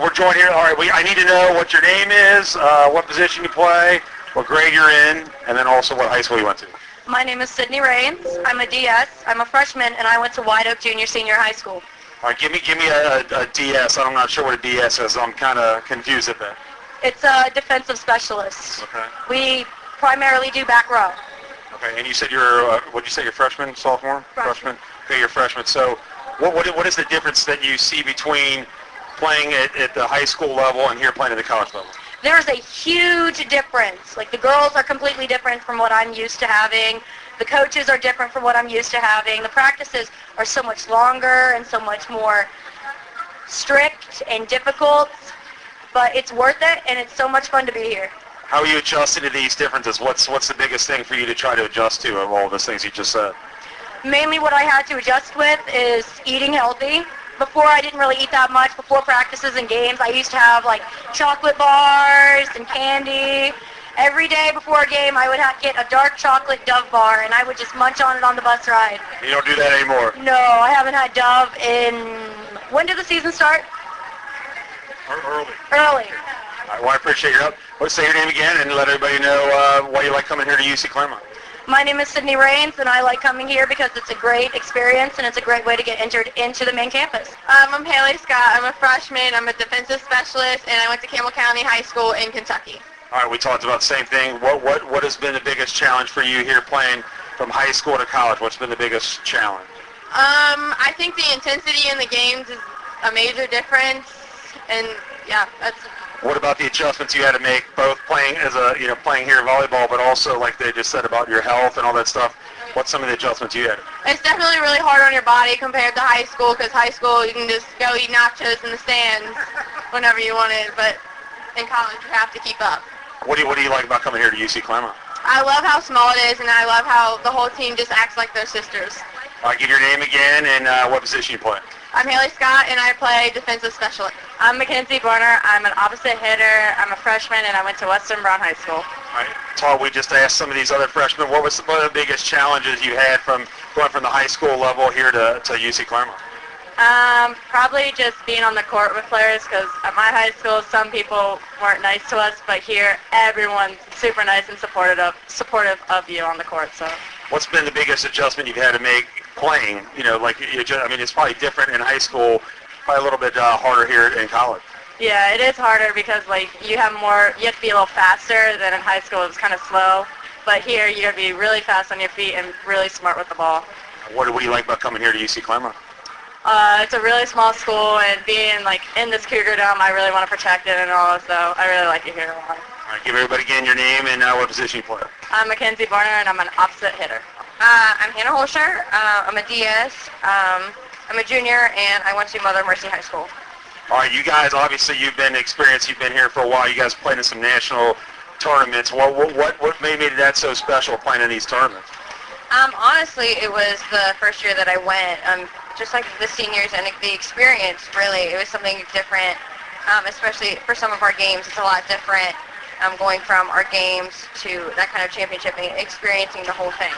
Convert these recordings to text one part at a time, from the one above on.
We're joined here. All right, I need to know what your name is, what position you play, what grade you're in, and then also what high school you went to. My name is Sydney Rains. I'm a DS. I'm a freshman, and I went to White Oak Junior Senior High School. All right, give me a DS. I'm not sure what a DS is. I'm kind of confused at that. It's a defensive specialist. Okay. We primarily do back row. Okay, and you said you're, what did you say, you're freshman, sophomore? Freshman. Okay, you're freshman. So what is the difference that you see between playing at the high school level and here playing at the college level? There's a huge difference. Like, the girls are completely different from what I'm used to having. The coaches are different from what I'm used to having. The practices are so much longer and so much more strict and difficult, but it's worth it, and it's so much fun to be here. How are you adjusting to these differences? What's the biggest thing for you to try to adjust to of all those things you just said? Mainly what I had to adjust with is eating healthy. Before, I didn't really eat that much. Before practices and games, I used to have like chocolate bars and candy. Every day before a game, I would get a dark chocolate Dove bar, and I would just munch on it on the bus ride. You don't do that anymore? No, I haven't had Dove in... When did the season start? Early. Early. All right, well, I appreciate your help. Let's say your name again and let everybody know why you like coming here to UC Clermont. My name is Sydney Rains, and I like coming here because it's a great experience and it's a great way to get entered into the main campus. I'm Haley Scott. I'm a freshman. I'm a defensive specialist, and I went to Campbell County High School in Kentucky. All right, we talked about the same thing. What has been the biggest challenge for you here playing from high school to college? What's been the biggest challenge? I think the intensity in the games is a major difference, and yeah, that's. What about the adjustments you had to make, both playing playing here volleyball, but also like they just said about your health and all that stuff? What's some of the adjustments you had? It's definitely really hard on your body compared to high school, because high school you can just go eat nachos in the stands whenever you want it, but in college you have to keep up. What do you like about coming here to UC Clermont? I love how small it is, and I love how the whole team just acts like they're sisters. All right, give your name again and what position you play. I'm Haley Scott, and I play defensive specialist. I'm Mackenzie Barner. I'm an opposite hitter. I'm a freshman, and I went to Western Brown High School. All right, Todd, we just asked some of these other freshmen, what was one of the biggest challenges you had from going from the high school level here to UC Clermont? Probably just being on the court with players, because at my high school, some people weren't nice to us, but here, everyone's super nice and supportive of you on the court. So. What's been the biggest adjustment you've had to make playing? It's probably different in high school, probably a little bit harder here in college. Yeah, it is harder because you have to be a little faster than in high school. It was kind of slow, but here you got to be really fast on your feet and really smart with the ball. What do you like about coming here to UC Clermont? It's a really small school, and being in this Cougar Dome, I really want to protect it and all, so I really like it here a lot. All right, give everybody again your name and what position you play. I'm Mackenzie Barner, and I'm an opposite hitter. I'm Hannah Holscher. I'm a DS. I'm a junior, and I went to Mother Mercy High School. All right, you guys, obviously you've been experienced. You've been here for a while. You guys played in some national tournaments. What made that so special, playing in these tournaments? Honestly, it was the first year that I went. Just like the seniors and the experience, really, it was something different, especially for some of our games. It's a lot different going from our games to that kind of championship and experiencing the whole thing.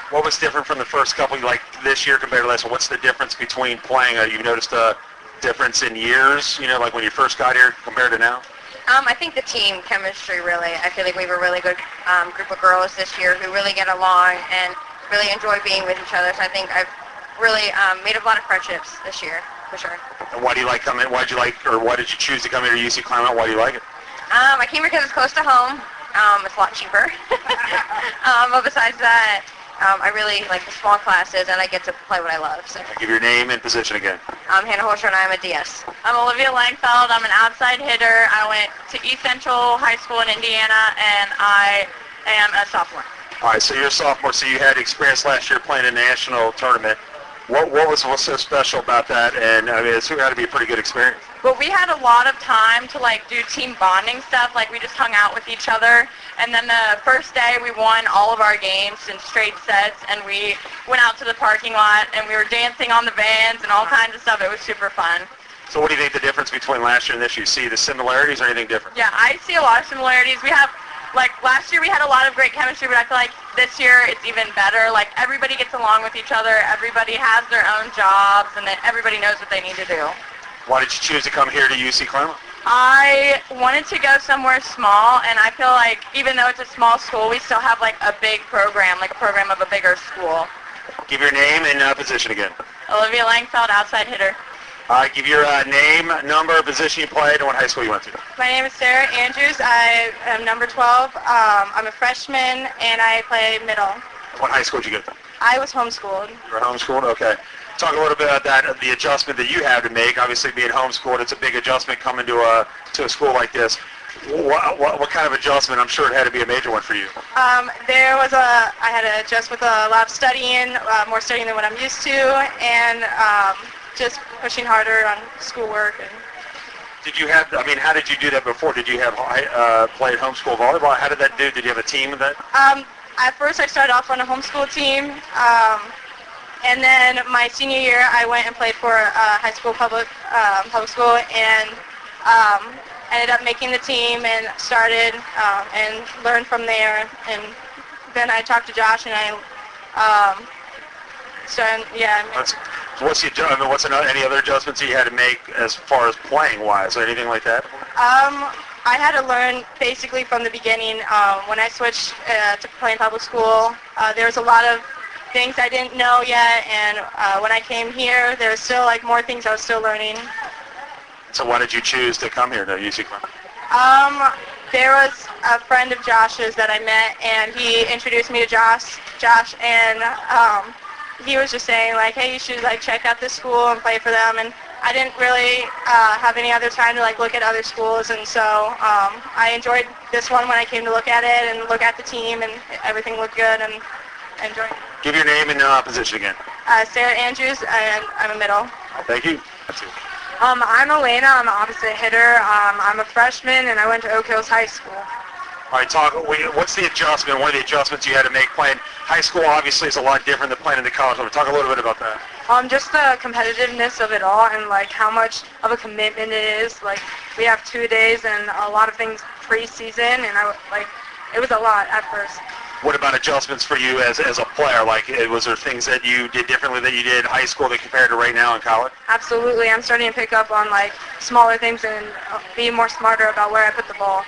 What was different from the first couple, like this year compared to last one? What's the difference between playing? You noticed a difference in years, like when you first got here compared to now? I think the team chemistry, really. I feel like we have a really good group of girls this year who really get along and really enjoy being with each other. So I think I've really made a lot of friendships this year, for sure. And why did you choose to come here to UC Clermont? Why do you like it? I came here because it's close to home. It's a lot cheaper. But besides that, I really like the small classes, and I get to play what I love. So. Give your name and position again. I'm Hannah Holscher, and I'm a DS. I'm Olivia Langfeld. I'm an outside hitter. I went to East Central High School in Indiana, and I am a sophomore. All right, so you're a sophomore, so you had experience last year playing a national tournament. What's so special about that? And it's got to be a pretty good experience. Well, we had a lot of time to do team bonding stuff. We just hung out with each other. And then the first day we won all of our games in straight sets, and we went out to the parking lot and we were dancing on the vans and all kinds of stuff. It was super fun. So what do you think the difference between last year and this year? You see the similarities or anything different? Yeah, I see a lot of similarities. We have last year we had a lot of great chemistry, but I feel like this year it's even better. Everybody gets along with each other. Everybody has their own jobs, and then everybody knows what they need to do. Why did you choose to come here to UC Clermont? I wanted to go somewhere small, and I feel like even though it's a small school, we still have like a big program, like a program of a bigger school. Give your name and position again. Olivia Langfeld, outside hitter. Give your name, number, position you played, and what high school you went to. My name is Sarah Andrews. I am number 12. I'm a freshman, and I play middle. What high school did you go to? I was homeschooled. You were homeschooled? Okay. Talk a little bit about that, the adjustment that you had to make. Obviously, being homeschooled, it's a big adjustment coming to a school like this. What kind of adjustment? I'm sure it had to be a major one for you. I had to adjust with a lot of studying, more studying than what I'm used to, and just pushing harder on schoolwork. And Did you have? I mean, how did you do that before? Did you have played homeschool volleyball? How did that do? Did you have a team with that? At first, I started off on a homeschool team. And then my senior year, I went and played for high school public school, and ended up making the team and started and learned from there. And then I talked to Josh, and I started. Yeah. What's any other adjustments you had to make as far as playing wise, or anything like that? I had to learn basically from the beginning. When I switched to playing public school, there was a lot of things I didn't know yet, and when I came here, there was still like more things I was still learning. So why did you choose to come here to UC Clermont? There was a friend of Josh's that I met, and he introduced me to Josh, and he was just saying like, hey, you should like check out this school and play for them, and I didn't really have any other time to like look at other schools, and so I enjoyed this one when I came to look at it and look at the team, and everything looked good, and I enjoyed it. Give your name and position again. Sarah Andrews, and I'm a middle. Thank you. That's it. I'm Elena. I'm an opposite hitter. I'm a freshman, and I went to Oak Hills High School. All right, what's the adjustment, one of the adjustments you had to make playing high school? Obviously, is a lot different than playing in the college level. Talk a little bit about that. Just the competitiveness of it all, and like how much of a commitment it is. Like we have 2 days and a lot of things pre-season, and it was a lot at first. What about adjustments for you as a player? Like, was there things that you did differently that you did in high school that compared to right now in college? Absolutely. I'm starting to pick up on like smaller things and be more smarter about where I put the ball.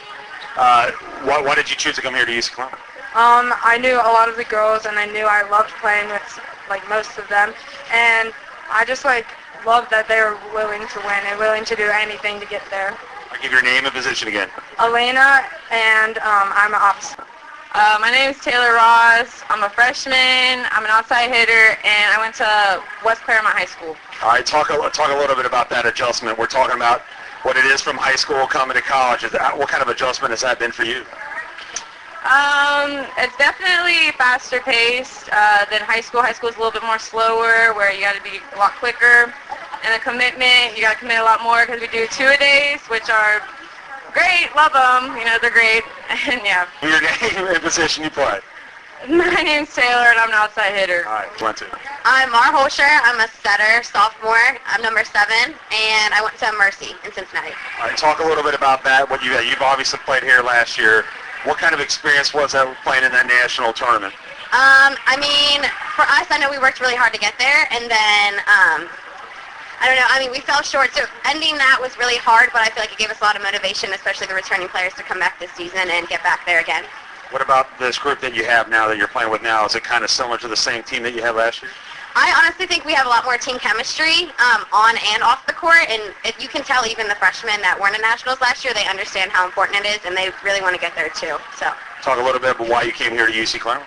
Why did you choose to come here to UC Clermont? I knew a lot of the girls, and I knew I loved playing with like most of them, and I just like loved that they were willing to win and willing to do anything to get there. I'll give your name and position again. Elena, and I'm an opposite. My name is Taylor Ross. I'm a freshman. I'm an outside hitter, and I went to West Clermont High School. All right, talk a little bit about that adjustment. We're talking about what it is from high school coming to college. What kind of adjustment has that been for you? It's definitely faster paced than high school. High school is a little bit more slower, where you got to be a lot quicker. And the commitment, you got to commit a lot more because we do 2-a-days, which are great. Love them. You know, they're great. And yeah. Your name and position you play. My name's Taylor, and I'm an outside hitter. All right, went to. I'm Mar Holscher. I'm a setter, sophomore. I'm number 7, and I went to Mercy in Cincinnati. All right, talk a little bit about that. You've obviously played here last year. What kind of experience was that playing in that national tournament? I mean, for us, I know we worked really hard to get there, and then, I don't know, I mean, we fell short, so ending that was really hard, but I feel like it gave us a lot of motivation, especially the returning players, to come back this season and get back there again. What about this group that you have now that you're playing with now? Is it kind of similar to the same team that you had last year? I honestly think we have a lot more team chemistry on and off the court, and you can tell even the freshmen that weren't in nationals last year, they understand how important it is, and they really want to get there too. So. Talk a little bit about why you came here to UC Clermont.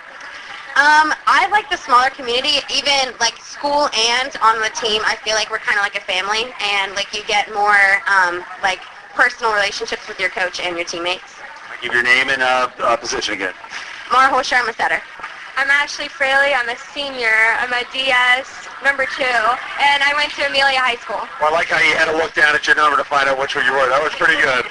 I like the smaller community, even like school and on the team. I feel like we're kind of like a family, and like you get more like personal relationships with your coach and your teammates. I'll give your name and position again. Mara Holscher, I'm a setter. I'm Ashley Fraley. I'm a senior. I'm a DS number 2, and I went to Amelia High School. Well, I like how you had to look down at your number to find out which one you were. That was pretty good.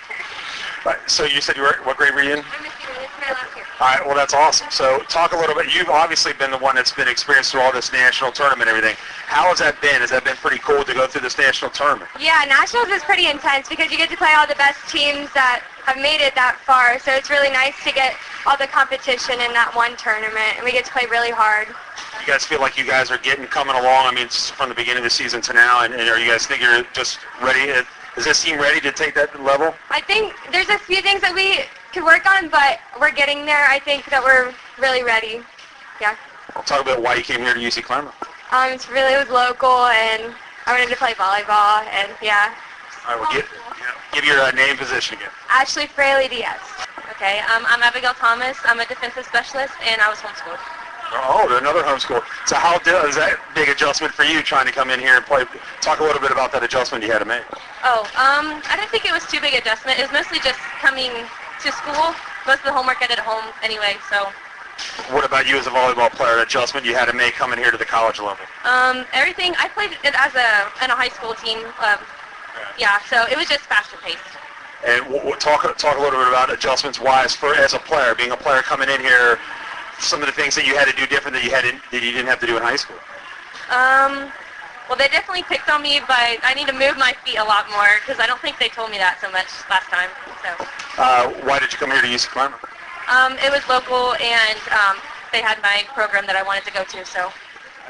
So you said what grade were you in? I'm a senior. It's my last year. All right, well, that's awesome. So talk a little bit. You've obviously been the one that's been experienced through all this national tournament and everything. How has that been? Has that been pretty cool to go through this national tournament? Yeah, nationals is pretty intense because you get to play all the best teams that have made it that far. So it's really nice to get all the competition in that one tournament, and we get to play really hard. You guys feel like you guys are coming along? I mean, it's from the beginning of the season to now, and are you guys think you're just ready? Is this team ready to take that level? I think there's a few things that we could work on, but we're getting there. I think that we're really ready. Yeah. Talk about why you came here to UC Clermont. It was local, and I wanted to play volleyball, and yeah. All right, well, give your name and position again. Ashley Fraley Diaz. Okay, I'm Abigail Thomas. I'm a defensive specialist, and I was homeschooled. Oh, another homeschool. So how is that big adjustment for you trying to come in here and play? Talk a little bit about that adjustment you had to make. Oh, I didn't think it was too big an adjustment. It was mostly just coming to school. Most of the homework I did at home anyway, so. What about you as a volleyball player, an adjustment you had to make coming here to the college level? Everything, I played it in a high school team. Yeah, so it was just faster paced. And talk a little bit about adjustments-wise as a player, being a player coming in here, some of the things that you had to do different that you didn't have to do in high school. Well, they definitely picked on me, but I need to move my feet a lot more because I don't think they told me that so much last time. So. Why did you come here to UC Clermont? It was local, and they had my program that I wanted to go to, so.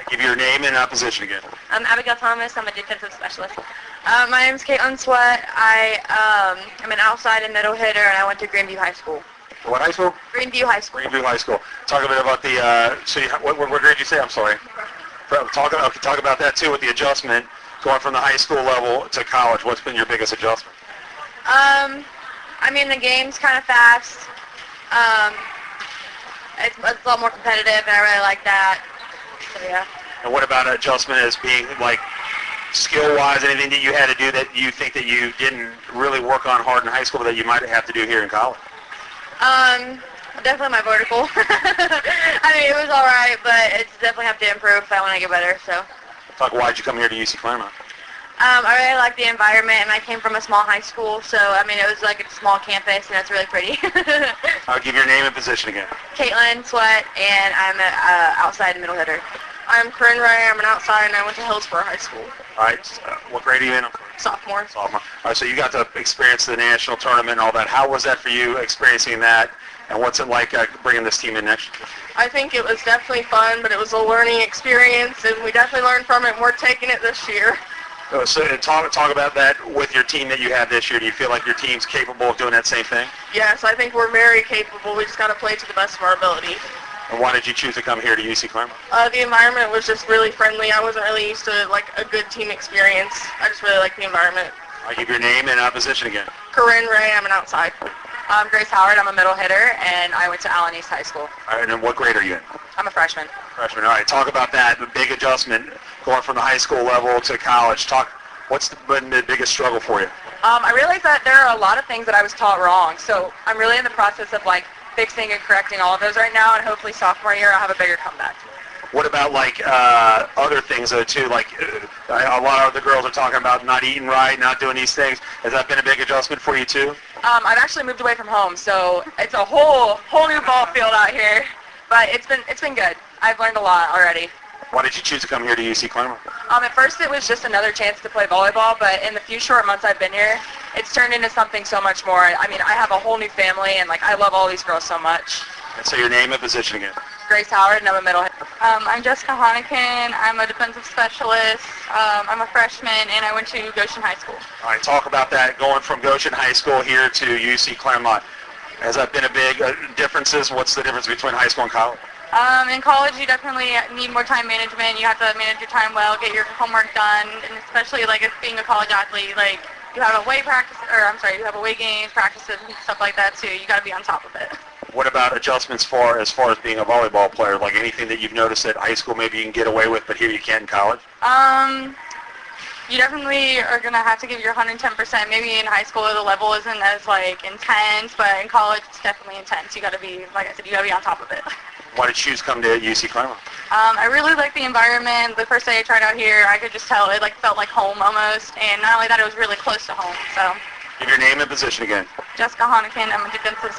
Give your name and position again. I'm Abigail Thomas. I'm a defensive specialist. My name is Caitlin Sweat. I'm an outside and middle hitter, and I went to Greenview High School. What high school? Greenview High School. Greenview High School. Talk a bit about the, what grade did you say? I'm sorry. Talk about that too with the adjustment, going from the high school level to college. What's been your biggest adjustment? I mean, the game's kind of fast. It's a lot more competitive, and I really like that. So, yeah. And what about adjustment as being like skill-wise, anything that you had to do that you think that you didn't really work on hard in high school that you might have to do here in college? Definitely my vertical. I mean, it was all right, but it's definitely have to improve if I want to get better. So. Why'd you come here to UC Clermont? I really like the environment, and I came from a small high school, so I mean, it was like a small campus, and it's really pretty. I'll give your name and position again. Caitlin Sweat, and I'm an outside and middle hitter. I'm Corinne Ray. I'm an outside, and I went to Hillsborough High School. All right. What grade are you in? Sophomore. Sophomore. All right, so you got to experience the national tournament and all that. How was that for you, experiencing that, and what's it like bringing this team in next year? I think it was definitely fun, but it was a learning experience, and we definitely learned from it, and we're taking it this year. So talk about that with your team that you have this year. Do you feel like your team's capable of doing that same thing? Yes, I think we're very capable. We just got to play to the best of our ability. And why did you choose to come here to UC Clermont? The environment was just really friendly. I wasn't really used to like a good team experience. I just really like the environment. I'll give your name and position again. Corinne Ray, I'm an outside. I'm Grace Howard. I'm a middle hitter, and I went to Allen East High School. All right, and then what grade are you in? I'm a freshman. Freshman. All right, talk about that, the big adjustment going from the high school level to college. What's been the biggest struggle for you? I realized that there are a lot of things that I was taught wrong, so I'm really in the process of like fixing and correcting all of those right now, and hopefully sophomore year I'll have a bigger comeback. What about like other things though too? Like a lot of the girls are talking about not eating right, not doing these things. Has that been a big adjustment for you too? I've actually moved away from home, so it's a whole new ball field out here. But it's been good. I've learned a lot already. Why did you choose to come here to UC Clermont? At first it was just another chance to play volleyball, but in the few short months I've been here, it's turned into something so much more. I mean, I have a whole new family, and like I love all these girls so much. And so your name and position again. Grace Howard, and I'm a middle hitter. I'm Jessica Honican. I'm a defensive specialist. I'm a freshman, and I went to Goshen High School. All right, talk about that, going from Goshen High School here to UC Clermont. Has that been a big differences? What's the difference between high school and college? In college, you definitely need more time management. You have to manage your time well, get your homework done, and especially like as being a college athlete, like you have away you have away games, practices, and stuff like that too. You got to be on top of it. What about adjustments as far as being a volleyball player? Like anything that you've noticed at high school maybe you can get away with, but here you can't in college? You definitely are going to have to give your 110%. Maybe in high school the level isn't as like intense, but in college it's definitely intense. You got to be, like I said, you got to be on top of it. Why did you choose to come to UC Clermont? I really like the environment. The first day I tried out here, I could just tell it like felt like home almost, and not only that, it was really close to home. So. Give your name and position again. Jessica Honican. I'm a defensive.